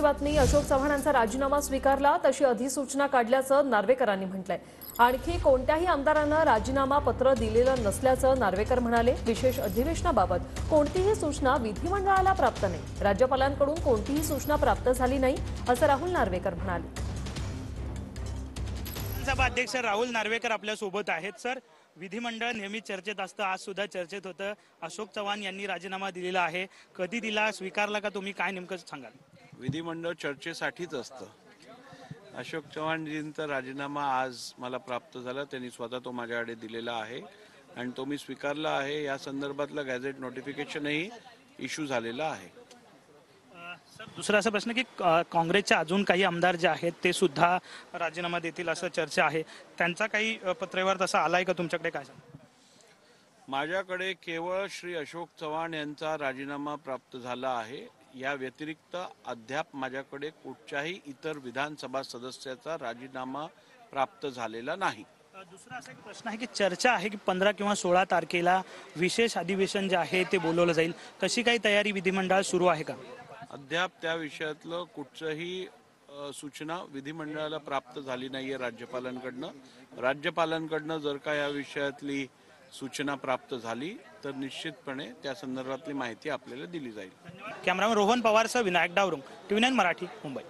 बातमी अशोक चव्हाणांचा राजीनामा स्वीकारला तशी अधिसूचना काढल्याचं नार्वेकरांनी म्हटलंय। आणखी कोणत्याही आमदारांना राजीनामा पत्र दिलेलं नसल्याचं नार्वेकर म्हणाले। विशेष अधिवेशनाबाबत कोणतीही सूचना विधिमंडळाला प्राप्त नाही, राज्यपालांकडून कोणतीही सूचना प्राप्त झाली नाही असं राहुल नार्वेकर म्हणाले। विधानसभा अध्यक्ष राहुल नार्वेकर आपल्या सोबत आहेत। सर, विधिमंडळ नेहमी चर्चेत असतं, आज सुद्धा चर्चेत होतं। अशोक चव्हाण यांनी राजीनामा दिलेला आहे, कधी दिला, स्वीकारला का, तुम्ही काय नेमकं सांगाल? विधिमंडळ चर्चेसाठीच असतं। अशोक चव्हाणजींचा राजीनामा आज मला प्राप्त झाला, त्यांनी स्वतः तो माझ्याकडे दिलेला आहे आणि तो मी स्वीकारला आहे। या संदर्भातलं गॅझेट नोटिफिकेशनही इश्यू झालेलं आहे। सर, दुसरा असा प्रश्न की काँग्रेसचे अजून काही आमदार जे आहेत ते सुद्धा राजीनामा देतील असं चर्चा आहे, त्यांचा काही पत्रव्यवहार तसा आलाय का तुमच्याकडे? काय सांगा? माझ्याकडे केवळ श्री अशोक चव्हाण यांचा राजीनामा प्राप्त झाला आहे। या व्यतिरिक्त अद्याप माझ्याकडे कुठच्याही इतर विधानसभा सदस्याचा राजीनामा प्राप्त झालेला नाही। दुसरा असा एक प्रश्न आहे की चर्चा आहे की 15 किंवा 16 तारखेला विशेष अधिवेशन जे आहे ते बोलवलं जाईल, तशी काही तयारी विधिमंडळात सुरू आहे का? अद्याप त्या विषयातलं कुठचंही सूचना विधिमंडळाला प्राप्त झाली नाहीये राज्यपालांकडनं। राज्यपालांकडनं जर का या विषयातली सूचना प्राप्त झाली तर निश्चितपणे त्या संदर्भातली माहिती आपल्याला दिली जाईल। कॅमेरामॅन रोहन पवारसह विनायक डावरुंग, TV9 मराठी, मुंबई।